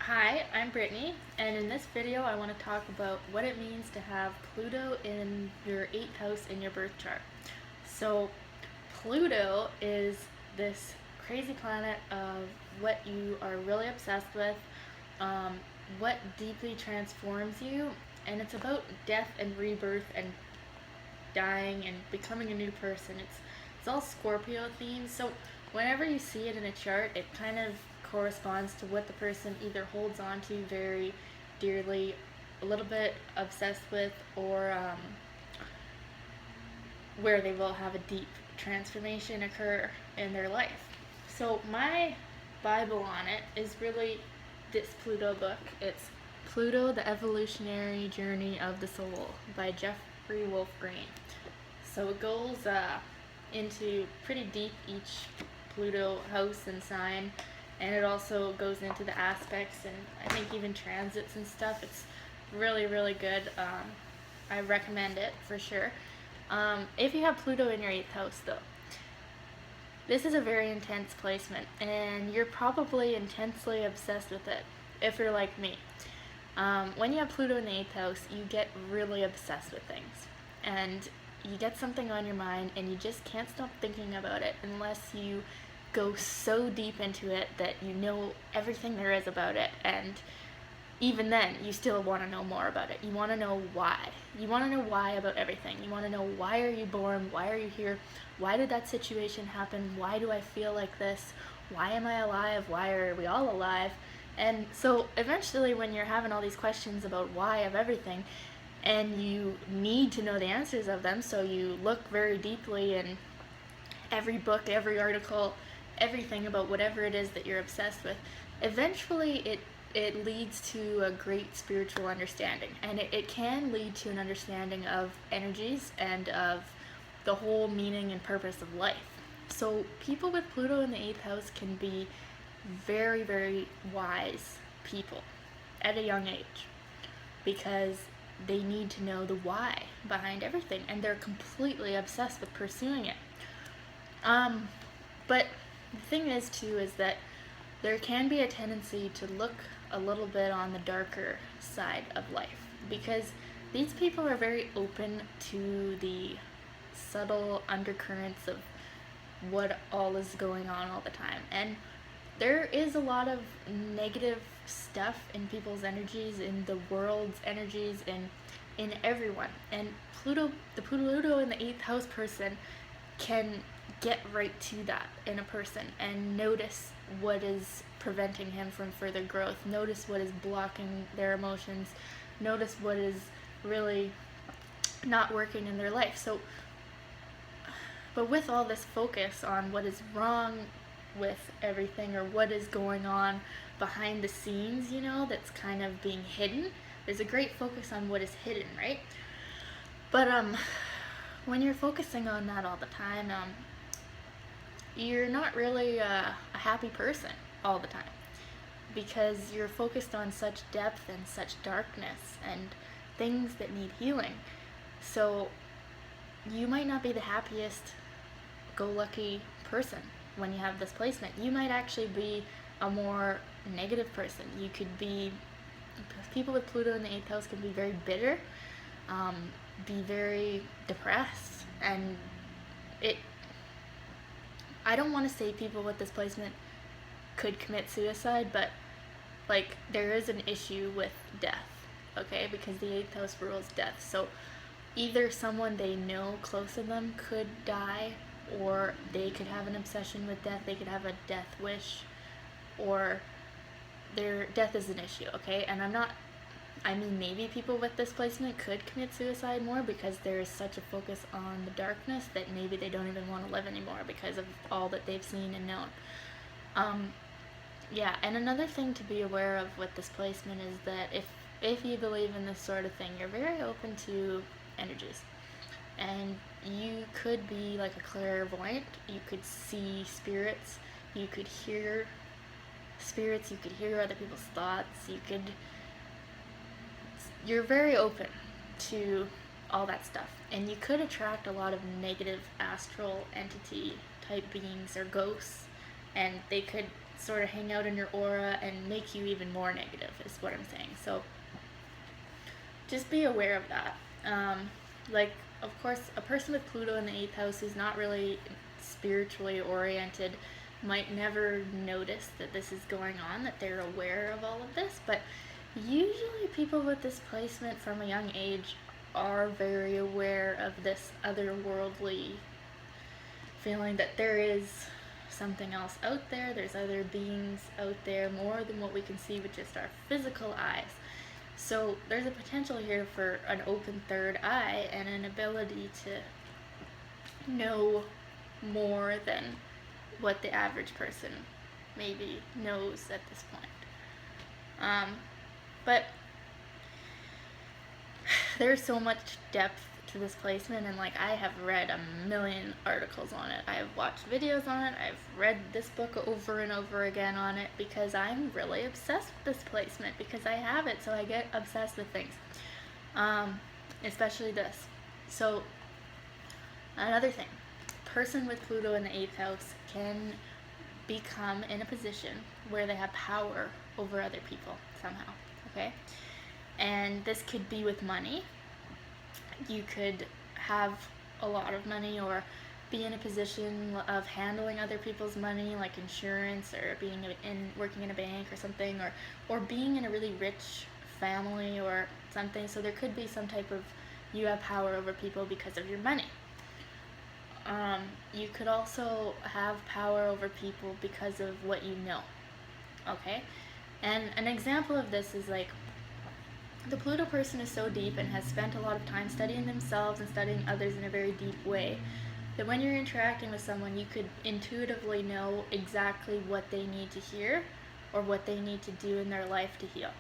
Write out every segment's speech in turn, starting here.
Hi, I'm Brittany, and in this video I want to talk about what it means to have Pluto in your 8th house in your birth chart. So, Pluto is this crazy planet of what you are really obsessed with, um, what deeply transforms you, and it's about death and rebirth and dying and becoming a new person. It's all Scorpio themed. So whenever you see it in a chart, it kind of corresponds to what the person either holds on to very dearly, a little bit obsessed with, or where they will have a deep transformation occur in their life. So my Bible on it is really this Pluto book. It's Pluto, the Evolutionary Journey of the Soul by Jeffrey Wolf Green. So it goes into pretty deep each Pluto house and sign, and it also goes into the aspects and I think even transits and stuff. It's really, really good. I recommend it for sure. If you have Pluto in your 8th house, though, this is a very intense placement, and you're probably intensely obsessed with it if you're like me. When you have Pluto in the 8th house, you get really obsessed with things, and you get something on your mind and you just can't stop thinking about it unless you go so deep into it that you know everything there is about it, and even then you still want to know more about it. You want to know why. You want to know why about everything. You want to know, why are you born? Why are you here? Why did that situation happen? Why do I feel like this? Why am I alive? Why are we all alive? And so eventually, when you're having all these questions about why of everything, and you need to know the answers of them, so you look very deeply in every book, every article, everything about whatever it is that you're obsessed with, eventually it leads to a great spiritual understanding, and it can lead to an understanding of energies and of the whole meaning and purpose of life. So people with Pluto in the 8th house can be very, very wise people at a young age, because they need to know the why behind everything, and they're completely obsessed with pursuing it. But the thing is too is that there can be a tendency to look a little bit on the darker side of life, because these people are very open to the subtle undercurrents of what all is going on all the time. And there is a lot of negative stuff in people's energies, in the world's energies, in everyone. And the Pluto in the 8th house person can get right to that in a person and notice what is preventing him from further growth, notice what is blocking their emotions, notice what is really not working in their life. So, but with all this focus on what is wrong with everything, or what is going on behind the scenes, that's kind of being hidden, there's a great focus on what is hidden, right? But when you're focusing on that all the time, you're not really a happy person all the time, because you're focused on such depth and such darkness and things that need healing. So you might not be the happiest go lucky person when you have this placement. You might actually be a more negative person. You could be, people with Pluto in the 8th house can be very bitter, be very depressed, and I don't want to say people with this placement could commit suicide, but like, there is an issue with death, okay? Because the 8th house rules death. So either someone they know close to them could die, or they could have an obsession with death, they could have a death wish, or their death is an issue, okay? And maybe people with this placement could commit suicide more, because there is such a focus on the darkness that maybe they don't even want to live anymore because of all that they've seen and known. Yeah, and another thing to be aware of with this placement is that if you believe in this sort of thing, you're very open to energies. And you could be like a clairvoyant, you could see spirits, you could hear spirits, you could hear other people's thoughts, you're very open to all that stuff. And you could attract a lot of negative astral entity type beings or ghosts, and they could sort of hang out in your aura and make you even more negative, is what I'm saying. So just be aware of that. Like, of course, a person with Pluto in the 8th house who's not really spiritually oriented might never notice that this is going on, that they're aware of all of this, but usually people with this placement from a young age are very aware of this otherworldly feeling, that there is something else out there, there's other beings out there more than what we can see with just our physical eyes. So there's a potential here for an open third eye and an ability to know more than what the average person maybe knows at this point. But there's so much depth to this placement, and like, I have read a million articles on it. I have watched videos on it. I've read this book over and over again on it because I'm really obsessed with this placement, because I have it, so I get obsessed with things. Especially this. So another thing, person with Pluto in the 8th house can become in a position where they have power over other people somehow, okay? And this could be with money. You could have a lot of money, or be in a position of handling other people's money, like insurance, or working in a bank or something, or being in a really rich family or something. So there could be some type of, you have power over people because of your money. You could also have power over people because of what you know, okay? And an example of this is like, the Pluto person is so deep and has spent a lot of time studying themselves and studying others in a very deep way, that when you're interacting with someone, you could intuitively know exactly what they need to hear or what they need to do in their life to heal.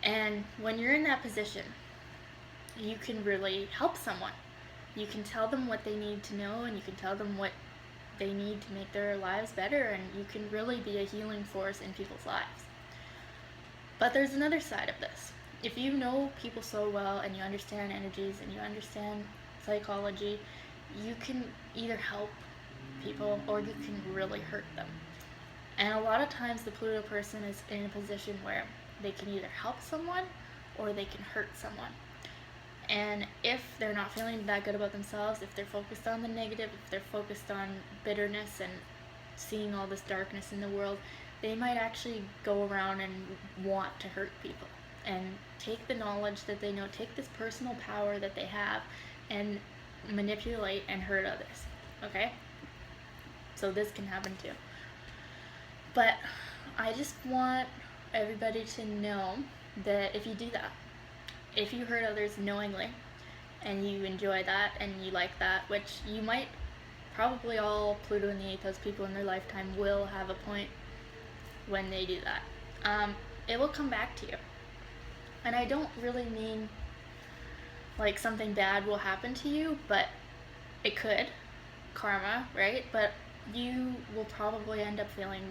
And when you're in that position, you can really help someone. You can tell them what they need to know, and you can tell them what they need to make their lives better, and you can really be a healing force in people's lives. But there's another side of this. If you know people so well, and you understand energies, and you understand psychology, you can either help people or you can really hurt them. And a lot of times the Pluto person is in a position where they can either help someone or they can hurt someone. And if they're not feeling that good about themselves, if they're focused on the negative, if they're focused on bitterness and seeing all this darkness in the world, they might actually go around and want to hurt people and take the knowledge that they know, take this personal power that they have, and manipulate and hurt others, okay? So this can happen too. But I just want everybody to know that if you do that, if you hurt others knowingly, and you enjoy that and you like that, which you might, probably all Pluto in the 8th house people in their lifetime will have a point when they do that, it will come back to you. And I don't really mean like something bad will happen to you, but it could, karma, right? But you will probably end up feeling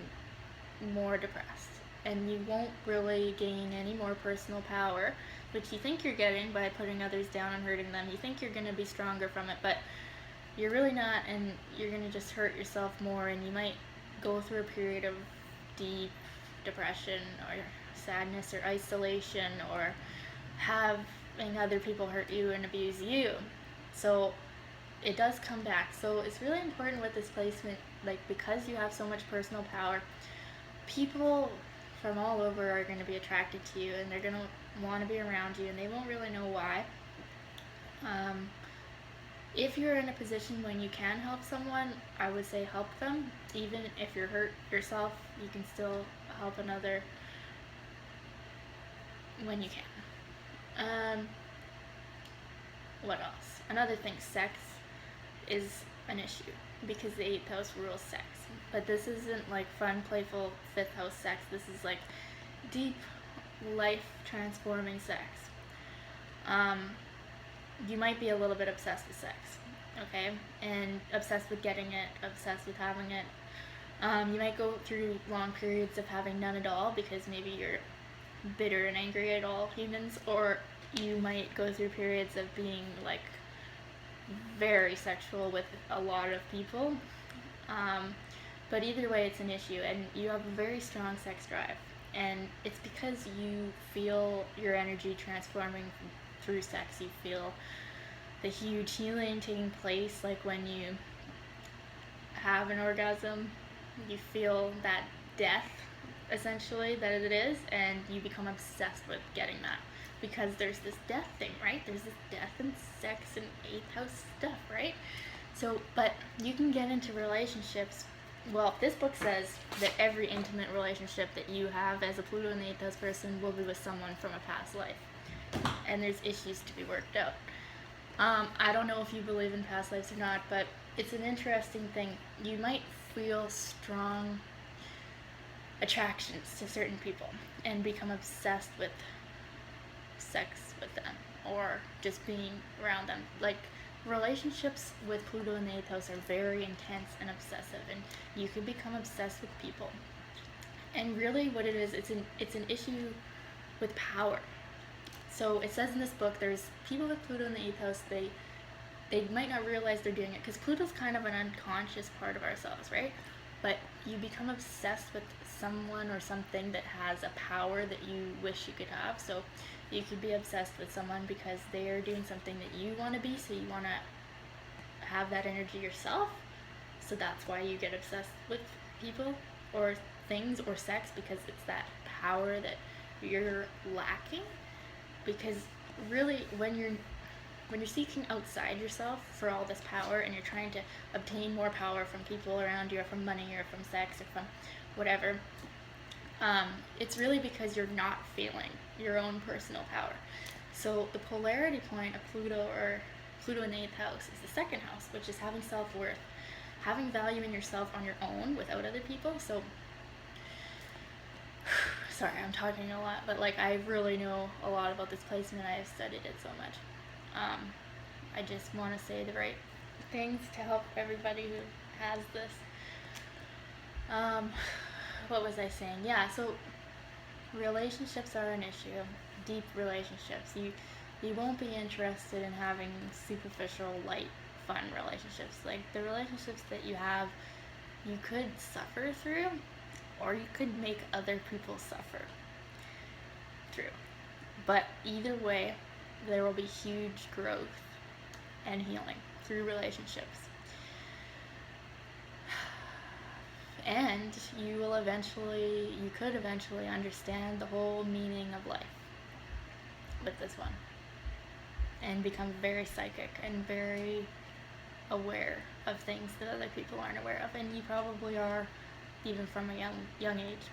more depressed, and you won't really gain any more personal power, which you think you're getting by putting others down and hurting them. You think you're going to be stronger from it, but you're really not, and you're going to just hurt yourself more, and you might go through a period of deep depression or sadness or isolation, or having other people hurt you and abuse you. So it does come back. So it's really important with this placement, like, because you have so much personal power, people from all over are going to be attracted to you, and they're going to want to be around you, and they won't really know why. If you're in a position when you can help someone, I would say help them. Even if you're hurt yourself, you can still help another when you can. What else? Another thing, sex is an issue, because the 8th house rules sex. But this isn't like fun, playful 5th house sex. This is like deep, life-transforming sex. You might be a little bit obsessed with sex, okay? And obsessed with getting it, obsessed with having it. You might go through long periods of having none at all, because maybe you're bitter and angry at all humans, or you might go through periods of being like very sexual with a lot of people. But either way, it's an issue, and you have a very strong sex drive. And it's because you feel your energy transforming through sex. You feel the huge healing taking place, like when you have an orgasm, you feel that death, essentially, that it is, and you become obsessed with getting that. Because there's this death thing, right? There's this death and sex and eighth house stuff, right? So, but you can get into relationships. Well, this book says that every intimate relationship that you have as a Pluto in the eighth house person will be with someone from a past life. And there's issues to be worked out. I don't know if you believe in past lives or not, but it's an interesting thing. You might feel strong attractions to certain people and become obsessed with sex with them or just being around them. Like, relationships with Pluto in the eighth house are very intense and obsessive, and you can become obsessed with people. And really what it is, it's an issue with power. So it says in this book, there's people with Pluto in the eighth house, they might not realize they're doing it, because Pluto's kind of an unconscious part of ourselves, right? But you become obsessed with someone or something that has a power that you wish you could have. So you could be obsessed with someone because they're doing something that you want to be, so you want to have that energy yourself. So that's why you get obsessed with people or things or sex, because it's that power that you're lacking. Because really, when you're seeking outside yourself for all this power, and you're trying to obtain more power from people around you, or from money, or from sex, or from whatever, it's really because you're not feeling your own personal power. So the polarity point of Pluto, or Pluto in the eighth house, is the second house, which is having self-worth, having value in yourself on your own without other people. So sorry, I'm talking a lot, but like, I really know a lot about this placement. I have studied it so much. I just want to say the right things to help everybody who has this. What was I saying? Yeah, so relationships are an issue. Deep relationships. You won't be interested in having superficial, light, fun relationships. Like, the relationships that you have, you could suffer through, or you could make other people suffer through. But either way, there will be huge growth and healing through relationships. And you could eventually understand the whole meaning of life with this one, and become very psychic and very aware of things that other people aren't aware of. And you probably are, even from a young age,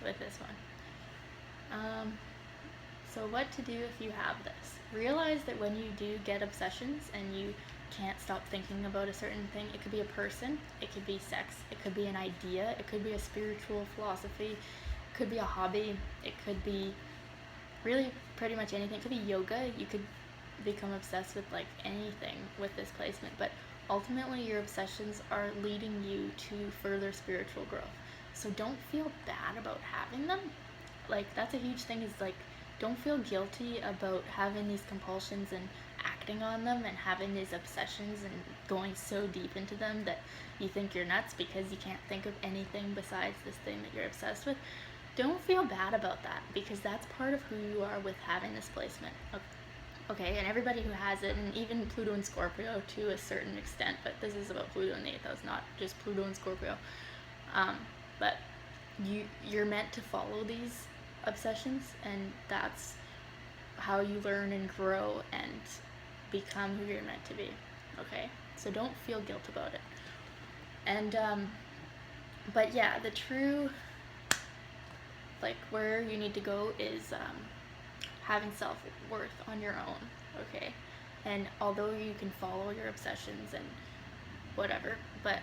with this one. So what to do if you have this? Realize that when you do get obsessions and you can't stop thinking about a certain thing, it could be a person, it could be sex, it could be an idea, it could be a spiritual philosophy, it could be a hobby, it could be really pretty much anything. It could be yoga. You could become obsessed with like anything with this placement, but ultimately your obsessions are leading you to further spiritual growth. So don't feel bad about having them. Like, that's a huge thing, is like, don't feel guilty about having these compulsions and acting on them and having these obsessions and going so deep into them that you think you're nuts because you can't think of anything besides this thing that you're obsessed with. Don't feel bad about that, because that's part of who you are with having this placement. Okay, and everybody who has it, and even Pluto and Scorpio to a certain extent, but this is about Pluto in the 8th house, not just Pluto and Scorpio. But you're meant to follow these obsessions, and that's how you learn and grow and become who you're meant to be. Okay, so don't feel guilt about it. And but yeah, the true, like, where you need to go is having self-worth on your own. Okay, and although you can follow your obsessions and whatever, but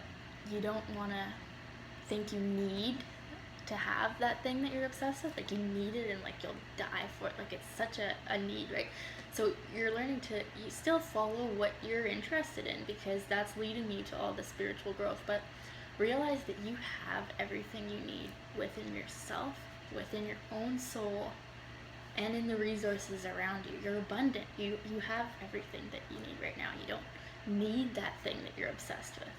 you don't want to think you need to have that thing that you're obsessed with. Like, you need it and like you'll die for it. Like, it's such a need, right? So you're learning to, you still follow what you're interested in, because that's leading you to all the spiritual growth. But realize that you have everything you need within yourself, within your own soul, and in the resources around you. You're abundant. You have everything that you need right now. You don't need that thing that you're obsessed with.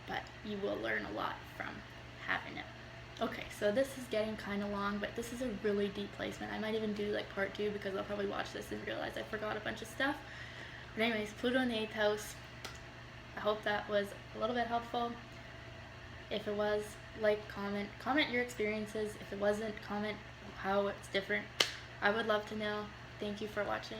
but you will learn a lot from having it. Okay, so this is getting kind of long, but this is a really deep placement. I might even do like part 2 because I'll probably watch this and realize I forgot a bunch of stuff. But anyways, Pluto in the 8th house. I hope that was a little bit helpful. If it was, like, comment your experiences. If it wasn't, comment how it's different. I would love to know. Thank you for watching.